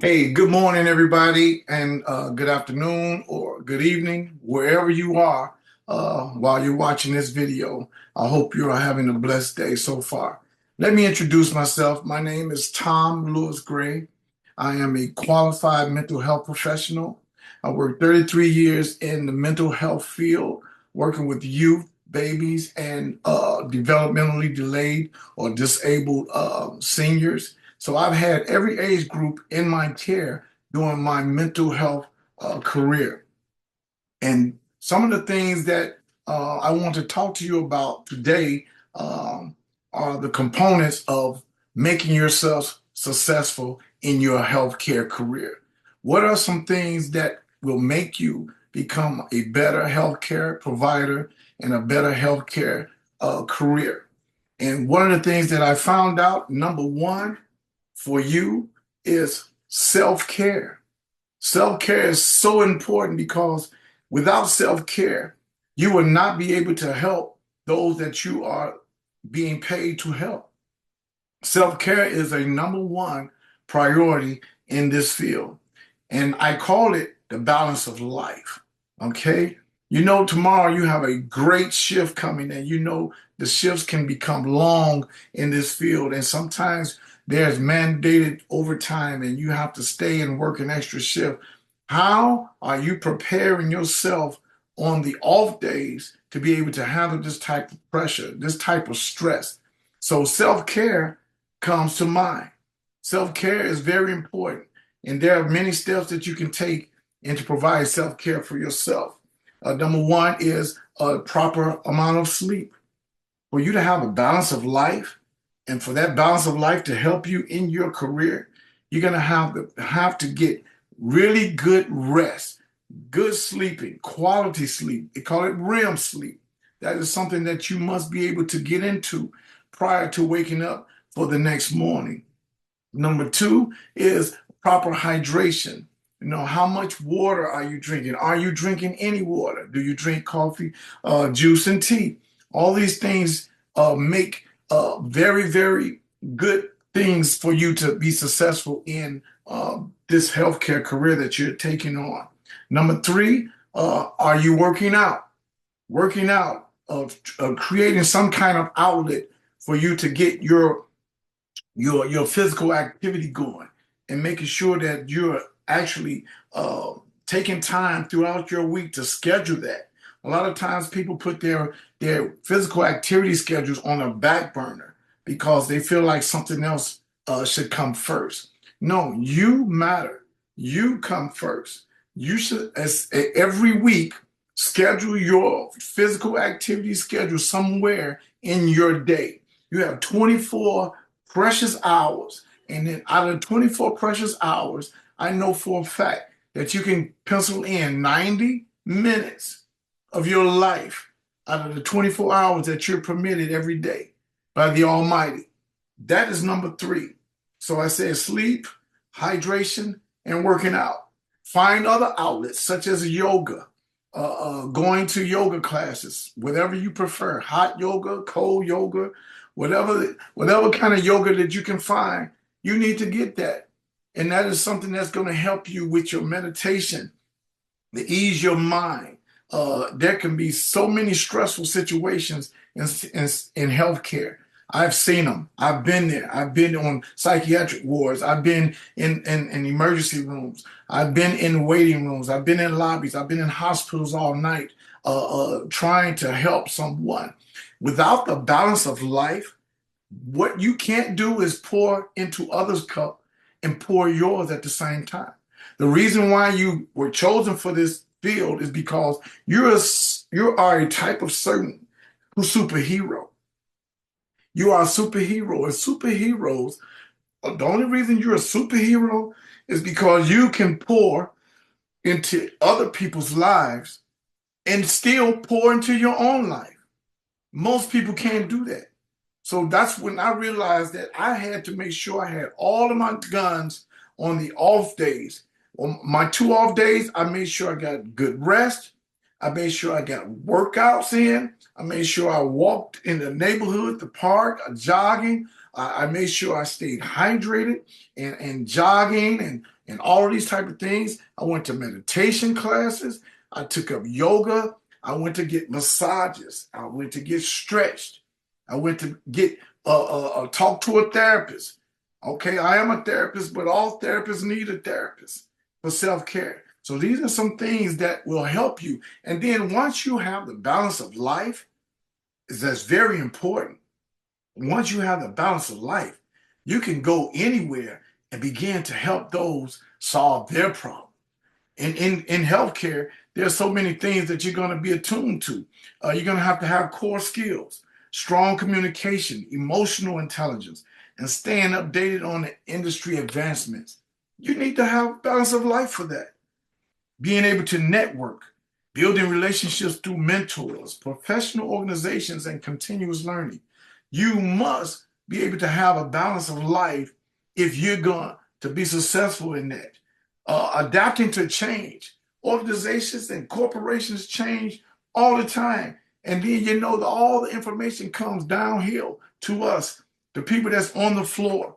Hey, good morning, everybody, and good afternoon or good evening, wherever you are while you're watching this video. I hope you are having a blessed day so far. Let me introduce myself. My name is Tom Lewis Gray. I am a qualified mental health professional. I worked 33 years in the mental health field, working with youth, babies, and developmentally delayed or disabled seniors. So I've had every age group in my care during my mental health career. And some of the things that I want to talk to you about today um, are the components of making yourself successful in your healthcare career. What are some things that will make you become a better healthcare provider and a better healthcare career? And one of the things that I found out, number one, for you is self-care. Self-care is so important because without self-care, you will not be able to help those that you are being paid to help. Self-care is a number one priority in this field. And I call it the balance of life. Okay? You know, tomorrow you have a great shift coming, and you know the shifts can become long in this field. And sometimes there's mandated overtime, and you have to stay and work an extra shift. How are you preparing yourself on the off days to be able to handle this type of pressure, this type of stress? So self care comes to mind. Self care is very important, and there are many steps that you can take and to provide self care for yourself. Number one is a proper amount of sleep. For you to have a balance of life, and for that balance of life to help you in your career, you're gonna have to get really good rest, good sleeping, quality sleep. They call it REM sleep. That is something that you must be able to get into prior to waking up for the next morning. Number two is proper hydration. You know, how much water are you drinking? Are you drinking any water? Do you drink coffee, juice, and tea? All these things make very, very good things for you to be successful in this healthcare career that you're taking on. Number three, are you working out? Working out, creating some kind of outlet for you to get your physical activity going and making sure that you're actually taking time throughout your week to schedule that. A lot of times people put their physical activity schedules on a back burner because they feel like something else should come first. No, you matter. You come first. You should, every week, schedule your physical activity schedule somewhere in your day. You have 24 precious hours. And then out of 24 precious hours, I know for a fact that you can pencil in 90 minutes of your life out of the 24 hours that you're permitted every day by the Almighty. That is number three. So I said sleep, hydration, and working out. Find other outlets such as yoga, going to yoga classes, whatever you prefer, hot yoga, cold yoga, whatever kind of yoga that you can find, you need to get that. And that is something that's going to help you with your meditation, to ease your mind. There can be so many stressful situations in healthcare. I've seen them. I've been there. I've been on psychiatric wards. I've been in emergency rooms. I've been in waiting rooms. I've been in lobbies. I've been in hospitals all night trying to help someone. Without the balance of life, what you can't do is pour into others' cup and pour yours at the same time. The reason why you were chosen for this field is because you are a type of certain superhero. You are a superhero, and superheroes, the only reason you're a superhero is because you can pour into other people's lives and still pour into your own life. Most people can't do that. So that's when I realized that I had to make sure I had all of my guns on the off days. On my two off days, I made sure I got good rest. I made sure I got workouts in. I made sure I walked in the neighborhood, the park, jogging. I made sure I stayed hydrated and jogging and all of these type of things. I went to meditation classes. I took up yoga. I went to get massages. I went to get stretched. I went to get talk to a therapist. Okay, I am a therapist, but all therapists need a therapist for self-care. So these are some things that will help you. And then once you have the balance of life, that's very important. Once you have the balance of life, you can go anywhere and begin to help those solve their problem. In healthcare, there's so many things that you're going to be attuned to. You're going to have core skills, strong communication, emotional intelligence, and staying updated on the industry advancements. You need to have balance of life for that. Being able to network, building relationships through mentors, professional organizations, and continuous learning. You must be able to have a balance of life if you're going to be successful in that. Adapting to change. Organizations and corporations change all the time. And then all the information comes downhill to us, the people that's on the floor.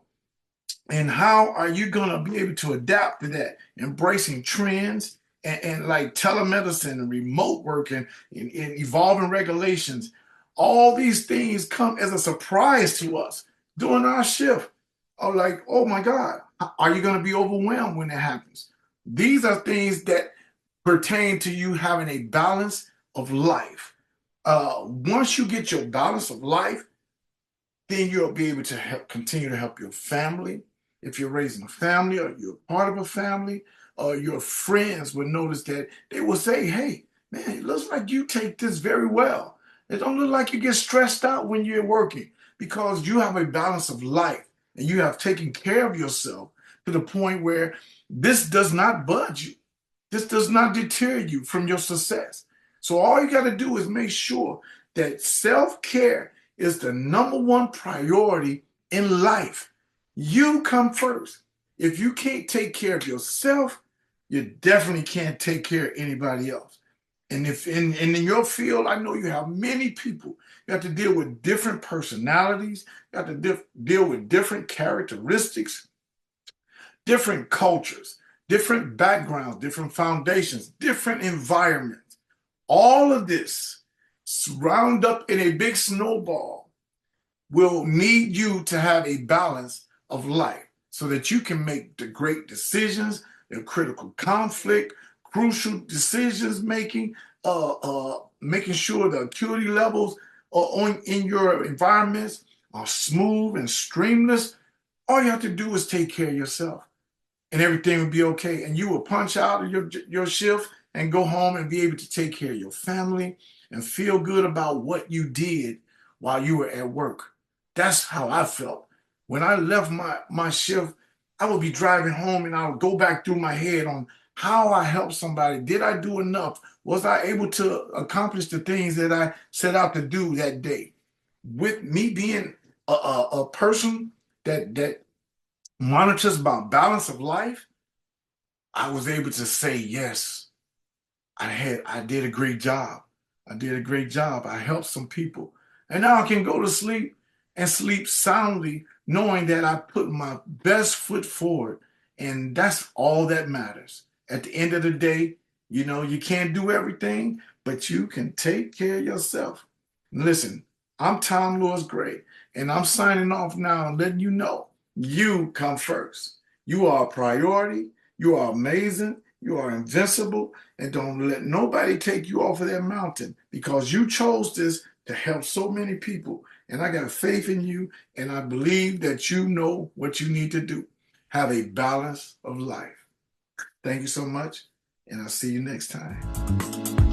And how are you going to be able to adapt to that? Embracing trends and like telemedicine and remote work and evolving regulations. All these things come as a surprise to us during our shift. Or like, oh my God, are you going to be overwhelmed when that happens? These are things that pertain to you having a balance of life. Once you get your balance of life, then you'll be able to continue to help your family. If you're raising a family or you're part of a family, or your friends will notice that they will say, hey, man, it looks like you take this very well. It don't look like you get stressed out when you're working because you have a balance of life and you have taken care of yourself to the point where this does not budge you. This does not deter you from your success. So all you got to do is make sure that self-care is the number one priority in life. You come first. If you can't take care of yourself, you definitely can't take care of anybody else. And if in your field, I know you have many people. You have to deal with different personalities. You have to deal with different characteristics, different cultures, different backgrounds, different foundations, different environments. All of this round up in a big snowball will need you to have a balance of life so that you can make the great decisions, the critical conflict, crucial decisions making, making sure the acuity levels in your environments are smooth and streamless. All you have to do is take care of yourself and everything will be okay. And you will punch out of your shift and go home and be able to take care of your family and feel good about what you did while you were at work. That's how I felt. When I left my shift, I would be driving home and I would go back through my head on how I helped somebody. Did I do enough? Was I able to accomplish the things that I set out to do that day? With me being a person that monitors my balance of life, I was able to say, yes, I did a great job. I did a great job. I helped some people. And now I can go to sleep and sleep soundly, knowing that I put my best foot forward. And that's all that matters. At the end of the day, you can't do everything, but you can take care of yourself. Listen, I'm Tom Lewis Gray, and I'm signing off now and letting you know you come first. You are a priority. You are amazing. You are invincible. And don't let nobody take you off of that mountain because you chose this to help so many people. And I got faith in you, and I believe that you know what you need to do. Have a balance of life. Thank you so much, and I'll see you next time.